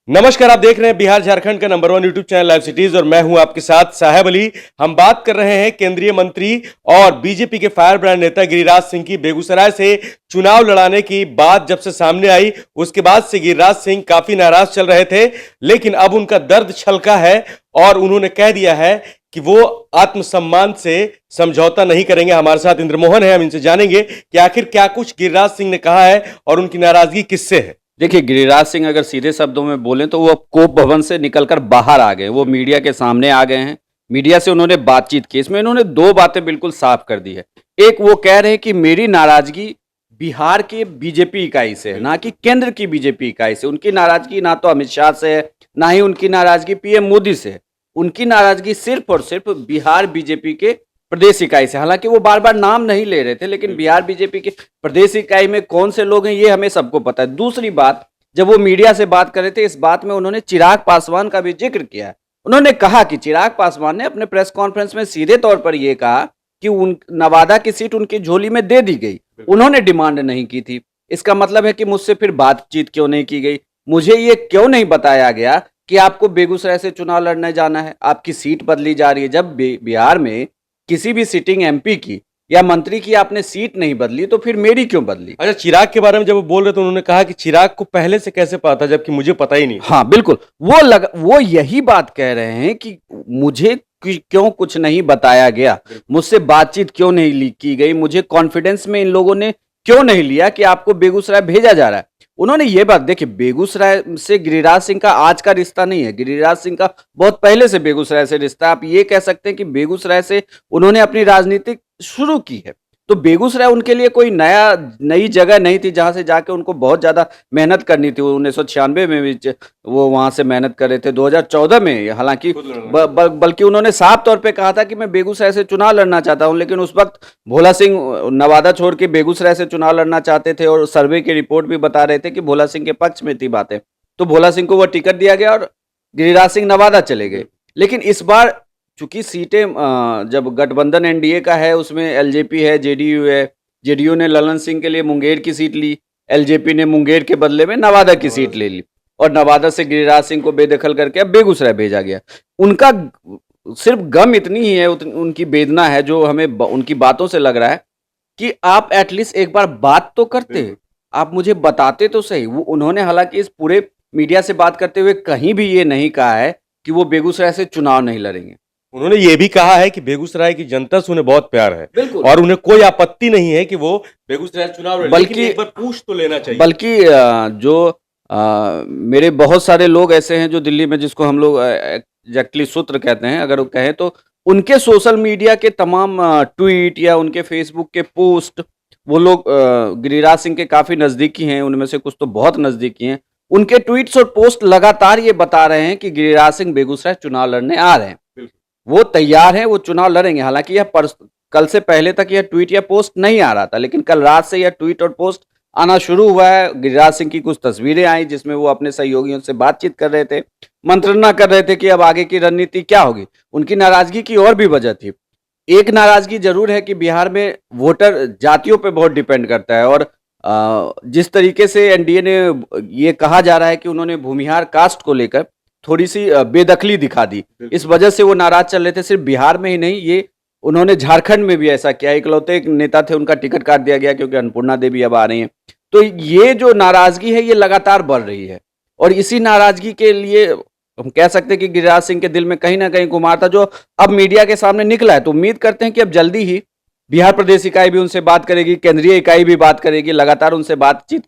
नमस्कार, आप देख रहे हैं बिहार झारखंड का number 1 YouTube channel live cities और मैं हूं आपके साथ साहेब अली। हम बात कर रहे हैं केंद्रीय मंत्री और बीजेपी के फायर ब्रांड नेता गिरिराज सिंह की। बेगूसराय से चुनाव लड़ाने की बात जब से सामने आई उसके बाद से गिरिराज सिंह काफी नाराज चल रहे थे, लेकिन अब उनका दर्द छलका है और उन्होंने कह दिया है कि वो आत्मसम्मान से समझौता नहीं करेंगे। हमारे साथ इंद्रमोहन है, हम इनसे जानेंगे कि आखिर क्या कुछ गिरिराज सिंह ने कहा है और उनकी नाराजगी किससे है। देखिए, गिरिराज सिंह अगर सीधे शब्दों में बोलें तो वो कोप भवन से निकलकर बाहर आ गए। वो मीडिया के सामने आ गए हैं, मीडिया से उन्होंने बातचीत की। इसमें इन्होंने दो बातें बिल्कुल साफ कर दी है। एक, वो कह रहे हैं कि मेरी नाराजगी बिहार के बीजेपी इकाई से है, ना कि केंद्र की बीजेपी इकाई से। उनकी नाराजगी ना तो अमित शाह से है, ना ही उनकी नाराजगी पीएम मोदी से है। उनकी नाराजगी सिर्फ और सिर्फ बिहार बीजेपी के प्रदेश इकाई से। हालांकि वो बार बार नाम नहीं ले रहे थे, लेकिन बिहार बीजेपी के प्रदेश इकाई में कौन से लोग हैं ये हमें सबको पता है। दूसरी बात, जब वो मीडिया से बात कर रहे थे, इस बात में उन्होंने चिराग पासवान का भी जिक्र किया है। उन्होंने कहा कि चिराग पासवान ने अपने प्रेस कॉन्फ्रेंस में सीधे तौर पर यह कहा कि उन नवादा की सीट उनकी झोली में दे दी गई, उन्होंने डिमांड नहीं की थी। इसका मतलब है कि मुझसे फिर बातचीत क्यों नहीं की गई, मुझे ये क्यों नहीं बताया गया कि आपको बेगूसराय से चुनाव लड़ने जाना है, आपकी सीट बदली जा रही है। जब बिहार में किसी भी सिटिंग एमपी की या मंत्री की आपने सीट नहीं बदली तो फिर मेरी क्यों बदली। अच्छा, चिराग के बारे में जब वो बोल रहे तो उन्होंने कहा कि चिराग को पहले से कैसे पता था, जबकि मुझे पता ही नहीं। हाँ बिल्कुल, वो यही बात कह रहे हैं कि मुझे क्यों कुछ नहीं बताया गया, मुझसे बातचीत क्यों नहीं की गई, मुझे कॉन्फिडेंस में इन लोगों ने क्यों नहीं लिया कि आपको बेगूसराय भेजा जा रहा है। उन्होंने ये बात, देखिए, बेगूसराय से गिरिराज सिंह का आज का रिश्ता नहीं है, गिरिराज सिंह का बहुत पहले से बेगूसराय से रिश्ता। आप ये कह सकते हैं कि बेगूसराय से उन्होंने अपनी राजनीति शुरू की है। तो बेगूसराय उनके लिए कोई नई जगह नहीं थी जहां से जाके उनको बहुत ज्यादा मेहनत करनी थी। 1996 में भी वो वहां से मेहनत कर रहे थे, 2014 में हालांकि बल्कि उन्होंने साफ तौर पे कहा था कि मैं बेगूसराय से चुनाव लड़ना चाहता हूं। लेकिन उस वक्त भोला सिंह नवादा छोड़ के बेगूसराय से चुनाव लड़ना चाहते थे और सर्वे की रिपोर्ट भी बता रहे थे कि भोला सिंह के पक्ष में थी बातें। तो भोला सिंह को वह टिकट दिया गया और गिरिराज सिंह नवादा चले गए। लेकिन इस बार चूंकि सीटें जब गठबंधन एनडीए का है, उसमें एलजेपी है, जेडीयू है। जेडीयू ने ललन सिंह के लिए मुंगेर की सीट ली, एलजेपी ने मुंगेर के बदले में नवादा की सीट ले ली और नवादा से गिरिराज सिंह को बेदखल करके अब बेगूसराय भेजा गया। उनका सिर्फ गम इतनी ही है, उनकी वेदना है, जो हमें उनकी बातों से लग रहा है कि आप एटलीस्ट एक बार बात तो करते, आप मुझे बताते तो सही। उन्होंने हालांकि इस पूरे मीडिया से बात करते हुए कहीं भी ये नहीं कहा है कि वो बेगूसराय से चुनाव नहीं लड़ेंगे। उन्होंने ये भी कहा है कि बेगूसराय की जनता से उन्हें बहुत प्यार है और उन्हें कोई आपत्ति नहीं है कि वो बेगूसराय चुनाव लड़े, बल्कि एक बार पूछ तो लेना चाहिए। बल्कि मेरे बहुत सारे लोग ऐसे हैं जो दिल्ली में, जिसको हम लोग एग्जैक्टली सूत्र कहते हैं, अगर वो कहें तो, उनके सोशल मीडिया के तमाम ट्वीट या उनके फेसबुक के पोस्ट, वो लोग गिरिराज सिंह के काफी नजदीकी हैं, उनमें से कुछ तो बहुत नजदीकी हैं। उनके ट्वीट्स और पोस्ट लगातार ये बता रहे हैं कि गिरिराज सिंह बेगूसराय चुनाव लड़ने आ रहे हैं, वो तैयार हैं, वो चुनाव लड़ेंगे। हालांकि यह कल से पहले तक यह ट्वीट या पोस्ट नहीं आ रहा था, लेकिन कल रात से यह ट्वीट और पोस्ट आना शुरू हुआ है। गिरिराज सिंह की कुछ तस्वीरें आई जिसमें वो अपने सहयोगियों से बातचीत कर रहे थे, मंत्रणा कर रहे थे कि अब आगे की रणनीति क्या होगी। उनकी नाराजगी की और भी वजह थी। एक नाराजगी जरूर है कि बिहार में वोटर जातियों पर बहुत डिपेंड करता है और जिस तरीके से एनडीए ने ये कहा जा रहा है कि उन्होंने भूमिहार कास्ट को लेकर थोड़ी सी बेदखली दिखा दी, इस वजह से वो नाराज चल रहे थे। सिर्फ बिहार में ही नहीं, ये उन्होंने झारखंड में भी ऐसा किया। इकलौते एक नेता थे, उनका टिकट काट दिया गया क्योंकि अन्नपूर्णा देवी अब आ रही हैं। तो ये जो नाराजगी है ये लगातार बढ़ रही है और इसी नाराजगी के लिए हम कह सकते हैं कि गिरिराज सिंह के दिल में कहीं ना कहीं गुमार था, जो अब मीडिया के सामने निकला है। तो उम्मीद करते हैं कि अब जल्दी ही बिहार प्रदेश इकाई भी उनसे बात करेगी, केंद्रीय इकाई भी बात करेगी, लगातार उनसे बातचीत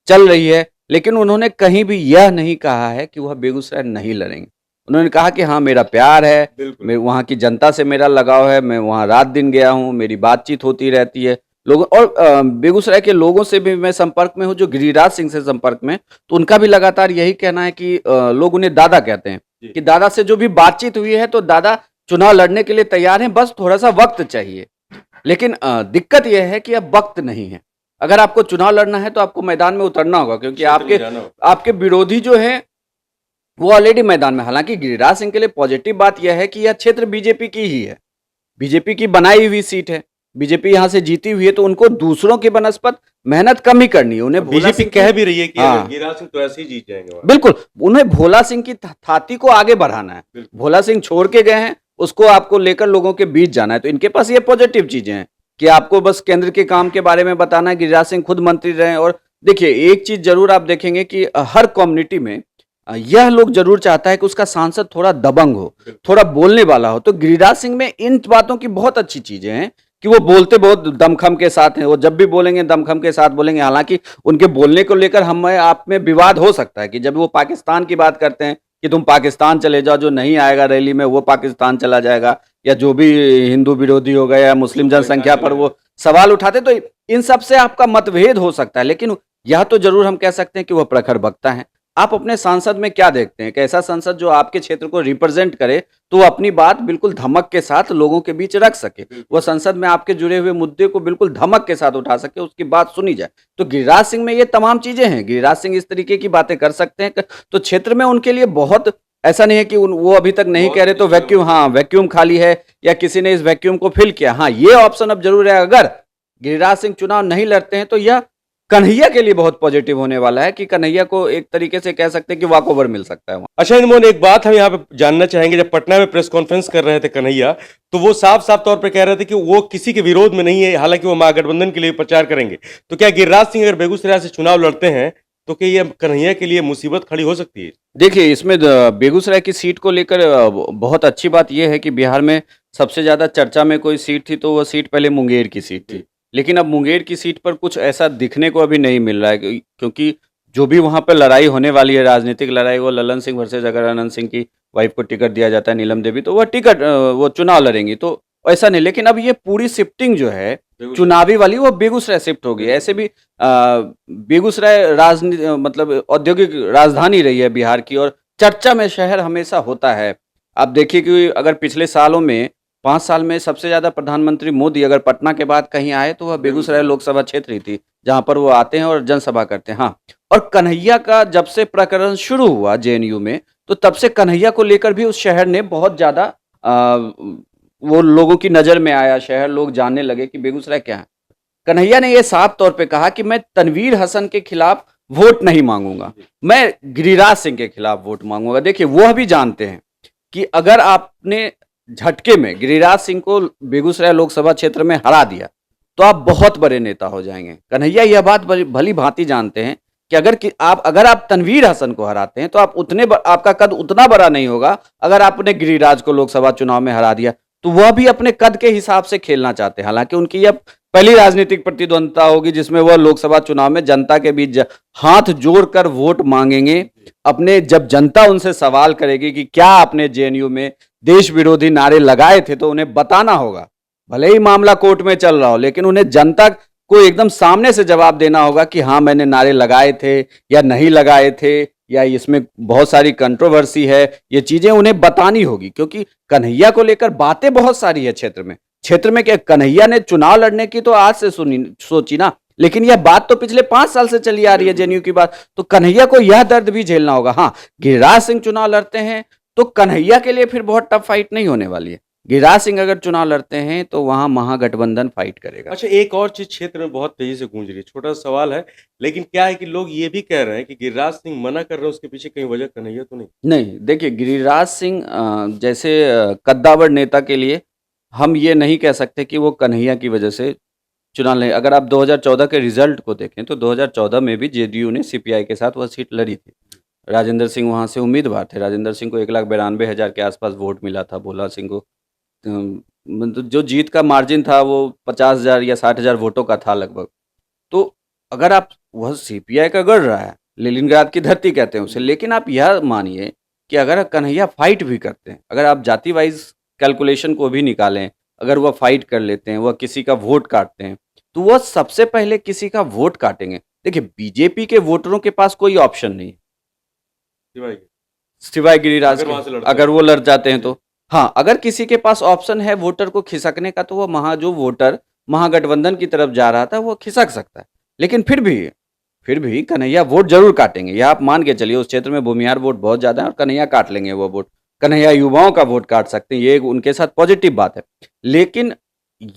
चल रही है। लेकिन उन्होंने कहीं भी यह नहीं कहा है कि वह बेगूसराय नहीं लड़ेंगे। उन्होंने कहा कि हाँ, मेरा प्यार है, मैं वहाँ की जनता से मेरा लगाव है, मैं वहाँ रात दिन गया हूँ, मेरी बातचीत होती रहती है लोगों, और बेगूसराय के लोगों से भी मैं संपर्क में हूँ जो गिरिराज सिंह से संपर्क में, तो उनका भी लगातार यही कहना है कि लोग उन्हें दादा कहते हैं, कि दादा से जो भी बातचीत हुई है तो दादा चुनाव लड़ने के लिए तैयार हैं, बस थोड़ा सा वक्त चाहिए। लेकिन दिक्कत यह है कि अब वक्त नहीं है। अगर आपको चुनाव लड़ना है तो आपको मैदान में उतरना होगा, क्योंकि आपके विरोधी जो है वो ऑलरेडी मैदान में। हालांकि गिरिराज सिंह के लिए पॉजिटिव बात यह है कि यह क्षेत्र बीजेपी की ही है, बीजेपी की बनाई हुई सीट है, बीजेपी यहाँ से जीती हुई है तो उनको दूसरों की बनस्पत मेहनत कम ही करनी है। उन्हें भोला बीजेपी सिंह कह भी रही है कि हाँ। अगर गिरिराज सिंह तो ऐसे ही जीत जाएंगे वहां। बिल्कुल, उन्हें भोला सिंह की थाती को आगे बढ़ाना है। बिल्कुल। भोला सिंह छोड़ के गए हैं, उसको आपको लेकर लोगों के बीच जाना है। तो इनके पास ये पॉजिटिव चीजें हैं कि आपको बस केंद्र के काम के बारे में बताना है। गिरिराज सिंह खुद मंत्री रहे हैं। और देखिए, एक चीज जरूर आप देखेंगे कि हर कम्युनिटी में यह लोग जरूर चाहता है कि उसका सांसद थोड़ा दबंग हो, थोड़ा बोलने वाला हो। तो गिरिराज सिंह में इन बातों की बहुत अच्छी चीजें हैं कि वो बोलते बहुत दमखम के साथ हैं। वो जब भी बोलेंगे दमखम के साथ बोलेंगे। हालांकि उनके बोलने को लेकर हमें आप में विवाद हो सकता है कि जब वो पाकिस्तान की बात करते हैं कि तुम पाकिस्तान चले जाओ, जो नहीं आएगा रैली में वो पाकिस्तान चला जाएगा, या जो भी हिंदू विरोधी हो गया या मुस्लिम जनसंख्या पर वो सवाल उठाते, तो इन सब से आपका मतभेद हो सकता है। लेकिन यह तो जरूर हम कह सकते हैं कि वह प्रखर वक्ता है। आप अपने सांसद में क्या देखते हैं? कैसा सांसद जो आपके क्षेत्र को रिप्रेजेंट करे, तो वो अपनी बात बिल्कुल धमक के साथ लोगों के बीच रख सके, वो संसद में आपके जुड़े हुए मुद्दे को बिल्कुल धमक के साथ उठा सके, उसकी बात सुनी जाए। तो गिरिराज सिंह में ये तमाम चीजें हैं। गिरिराज सिंह इस तरीके की बातें कर सकते हैं। तो क्षेत्र में उनके लिए बहुत, ऐसा नहीं है कि वो अभी तक नहीं कह रहे तो वैक्यूम, हाँ वैक्यूम खाली है या किसी ने इस वैक्यूम को फिल किया। हाँ, ये ऑप्शन अब जरूर है। अगर गिरिराज सिंह चुनाव नहीं लड़ते हैं तो यह कन्हैया के लिए बहुत पॉजिटिव होने वाला है कि कन्हैया को एक तरीके से कह सकते हैं कि वॉकओवर मिल सकता है वहाँ। अच्छा इनमोन, एक बात हम यहाँ पे जानना चाहेंगे। जब पटना में प्रेस कॉन्फ्रेंस कर रहे थे कन्हैया, तो वो साफ साफ तौर पे कह रहे थे कि वो किसी के विरोध में नहीं है, हालांकि वो महागठबंधन के लिए प्रचार करेंगे। तो क्या गिरिराज सिंह अगर बेगूसराय से चुनाव लड़ते हैं तो क्या ये कन्हैया के लिए मुसीबत खड़ी हो सकती है? देखिए, इसमें बेगूसराय की सीट को लेकर बहुत अच्छी बात यह है कि बिहार में सबसे ज्यादा चर्चा में कोई सीट थी तो वह सीट पहले मुंगेर की सीट थी। लेकिन अब मुंगेर की सीट पर कुछ ऐसा दिखने को अभी नहीं मिल रहा है क्योंकि जो भी वहां पर लड़ाई होने वाली है, राजनीतिक लड़ाई, वो ललन सिंह वर्सेज अगर अनंत सिंह की वाइफ को टिकट दिया जाता है, नीलम देवी, तो वह वो चुनाव लड़ेंगी। तो ऐसा नहीं। लेकिन अब ये पूरी शिफ्टिंग जो है चुनावी वाली, वो बेगूसराय शिफ्ट होगी। ऐसे भी बेगूसराय राजनीति मतलब औद्योगिक राजधानी रही है बिहार की, और चर्चा में शहर हमेशा होता है। आप देखिए कि अगर पिछले सालों में 5 साल में सबसे ज्यादा प्रधानमंत्री मोदी अगर पटना के बाद कहीं आए तो वह बेगूसराय लोकसभा क्षेत्र ही थी, जहां पर वो आते हैं और जनसभा करते हैं। हाँ, और कन्हैया का जब से प्रकरण शुरू हुआ जेएनयू में, तो तब से कन्हैया को लेकर भी उस शहर ने बहुत ज्यादा वो लोगों की नजर में आया। शहर लोग जानने लगे कि बेगूसराय क्या है। कन्हैया ने यह साफ तौर पे कहा कि मैं तनवीर हसन के खिलाफ वोट नहीं मांगूंगा, मैं गिरिराज सिंह के खिलाफ वोट मांगूंगा। देखिए, वह भी जानते हैं कि अगर आपने झटके में गिरिराज सिंह को बेगूसराय लोकसभा क्षेत्र में हरा दिया तो आप बहुत बड़े नेता हो जाएंगे। कन्हैया यह बात भली भांति जानते हैं कि अगर आप तनवीर हसन को हराते हैं तो आपका कद उतना बड़ा नहीं होगा। अगर आपने गिरिराज को लोकसभा चुनाव में हरा दिया तो वह भी अपने कद के हिसाब से खेलना चाहते हैं। हालांकि उनकी यह पहली राजनीतिक प्रतिद्वंदता होगी जिसमें वह लोकसभा चुनाव में जनता के बीच हाथ जोड़कर वोट मांगेंगे। अपने जब जनता उनसे सवाल करेगी कि क्या आपने जेएनयू में देश विरोधी नारे लगाए थे, तो उन्हें बताना होगा। भले ही मामला कोर्ट में चल रहा हो, लेकिन उन्हें जनता को एकदम सामने से जवाब देना होगा कि हाँ मैंने नारे लगाए थे या नहीं लगाए थे, या इसमें बहुत सारी कंट्रोवर्सी है। ये चीजें उन्हें बतानी होगी क्योंकि कन्हैया को लेकर बातें बहुत सारी है क्षेत्र में क्या कन्हैया ने चुनाव लड़ने की तो आज से सोची ना, लेकिन यह बात तो पिछले 5 साल से चली आ रही है जेएनयू की बात। तो कन्हैया को यह दर्द भी झेलना होगा। हाँ, गिरिराज सिंह चुनाव लड़ते हैं तो कन्हैया के लिए फिर बहुत टफ फाइट नहीं होने वाली है। गिरिराज सिंह अगर चुनाव लड़ते हैं तो वहां महागठबंधन फाइट करेगा। अच्छा, एक और चीज क्षेत्र में बहुत तेजी से गूंज रही है, छोटा सा सवाल है, लेकिन क्या है कि लोग ये भी कह रहे हैं कि गिरिराज सिंह मना कर रहे हैं, उसके पीछे कहीं वजह कन्हैया तो नहीं? नहीं, देखिए, गिरिराज सिंह जैसे कद्दावर नेता के लिए हम ये नहीं कह सकते कि वो कन्हैया की वजह से चुनाव नहीं। अगर आप 2014 के रिजल्ट को देखें तो 2014 में भी जेडीयू ने सीपीआई के साथ वह सीट लड़ी थी। राजेंद्र सिंह वहां से उम्मीदवार थे। राजेंद्र सिंह को 1,92,000 के आसपास वोट मिला था। भोला सिंह को मतलब जो जीत का मार्जिन था वो 50,000 या 60,000 वोटों का था लगभग। तो अगर आप वह सीपीआई का गढ़ रहा है, लेनिनग्राद की धरती कहते हैं उसे, लेकिन आप यह मानिए कि अगर कन्हैया फाइट भी करते हैं, अगर आप जाति वाइज कैलकुलेशन को भी निकालें, अगर वह फाइट कर लेते हैं, वह किसी का वोट काटते हैं, तो वह सबसे पहले किसी का वोट काटेंगे। देखिए, बीजेपी के वोटरों के पास कोई ऑप्शन नहीं है सिवाय गिरिराज के। अगर वो लड़ जाते हैं तो हाँ, अगर किसी के पास ऑप्शन है वोटर को खिसकने का तो वह जो वोटर महागठबंधन की तरफ जा रहा था वो खिसक सकता है। लेकिन फिर भी कन्हैया वोट जरूर काटेंगे। यह आप मान के चलिए, उस क्षेत्र में भूमिहार वोट बहुत ज्यादा है और कन्हैया काट लेंगे वो वोट। कन्हैया युवाओं का वोट काट सकते हैं, ये उनके साथ पॉजिटिव बात है। लेकिन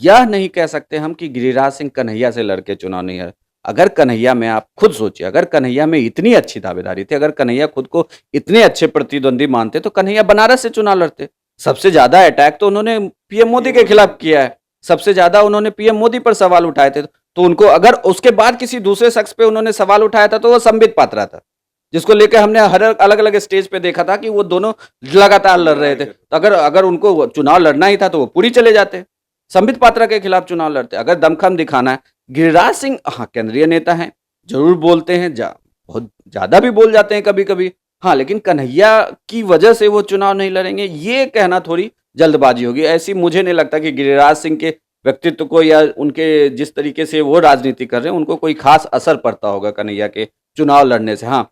यह नहीं कह सकते हम कि गिरिराज सिंह कन्हैया से लड़के चुनाव नहीं है। अगर कन्हैया में आप खुद सोचिए, अगर कन्हैया में इतनी अच्छी दावेदारी थी, अगर कन्हैया खुद को इतने अच्छे प्रतिद्वंदी मानते, तो कन्हैया बनारस से चुनाव लड़ते। सबसे ज्यादा अटैक तो उन्होंने पीएम मोदी के खिलाफ किया है, सबसे ज्यादा उन्होंने पीएम मोदी पर सवाल उठाए थे। तो उनको अगर उसके बाद किसी दूसरे शख्स पे उन्होंने सवाल उठाया था, तो वो संबित पात्रा था, जिसको लेकर हमने हर अलग अलग स्टेज पे देखा था कि वो दोनों लगातार लड़ रहे थे। तो अगर अगर उनको चुनाव लड़ना ही था तो वो पूरी चले जाते, संबित पात्रा के खिलाफ चुनाव लड़ते। अगर दमखम दिखाना है, गिरिराज सिंह हाँ केंद्रीय नेता हैं, जरूर बोलते हैं, बहुत ज्यादा भी बोल जाते हैं कभी कभी, हाँ, लेकिन कन्हैया की वजह से वो चुनाव नहीं लड़ेंगे, ये कहना थोड़ी जल्दबाजी होगी। ऐसी मुझे नहीं लगता कि गिरिराज सिंह के व्यक्तित्व को या उनके जिस तरीके से वो राजनीति कर रहे हैं उनको कोई खास असर पड़ता होगा कन्हैया के चुनाव लड़ने से। हाँ,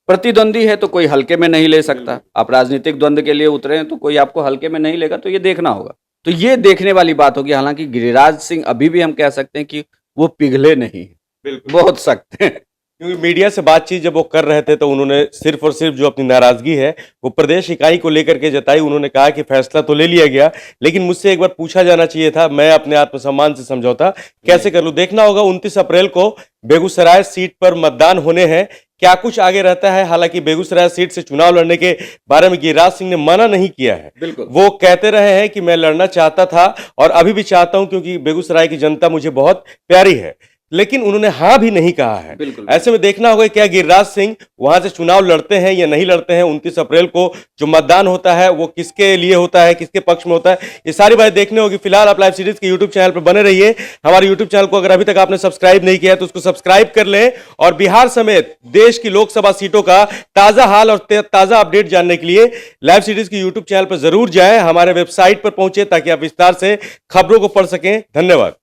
प्रतिद्वंदी है तो कोई हल्के में नहीं ले सकता। आप राजनीतिक द्वंद के लिए उतरे हैं तो कोई आपको हल्के में नहीं लेगा, तो ये देखना होगा। तो ये देखने वाली बात होगी। हालांकि गिरिराज सिंह अभी भी हम कह सकते हैं कि वो पिघले नहीं, बिल्कुल बहुत सख्त हैं। क्योंकि मीडिया से बातचीत जब वो कर रहे थे तो उन्होंने सिर्फ और सिर्फ जो अपनी नाराजगी है वो प्रदेश इकाई को लेकर के जताई। उन्होंने कहा कि फैसला तो ले लिया गया, लेकिन मुझसे एक बार पूछा जाना चाहिए था, मैं अपने आत्मसम्मान से समझौता कैसे कर लूं। देखना होगा 29 अप्रैल को बेगूसराय सीट पर मतदान होने हैं, क्या कुछ आगे रहता है। हालांकि बेगूसराय सीट से चुनाव लड़ने के बारे में गिरिराज सिंह ने मना नहीं किया है, बिल्कुल वो कहते रहे हैं कि मैं लड़ना चाहता था और अभी भी चाहता हूं क्योंकि बेगूसराय की जनता मुझे बहुत प्यारी है, लेकिन उन्होंने हाँ भी नहीं कहा है। बिल्कुल ऐसे में देखना होगा क्या गिरिराज सिंह वहां से चुनाव लड़ते हैं या नहीं लड़ते हैं। 29 अप्रैल को जो मतदान होता है वो किसके लिए होता है, किसके पक्ष में होता है, ये सारी बात देखने होगी। फिलहाल आप लाइव सीरीज के यूट्यूब चैनल पर बने रहिए। हमारे यूट्यूब चैनल को अगर अभी तक आपने सब्सक्राइब नहीं किया है तो उसको सब्सक्राइब कर लें और बिहार समेत देश की लोकसभा सीटों का ताजा हाल और ताजा अपडेट जानने के लिए लाइव सीरीज के यूट्यूब चैनल पर जरूर जाएं, हमारे वेबसाइट पर पहुंचे ताकि आप विस्तार से खबरों को पढ़ सकें। धन्यवाद।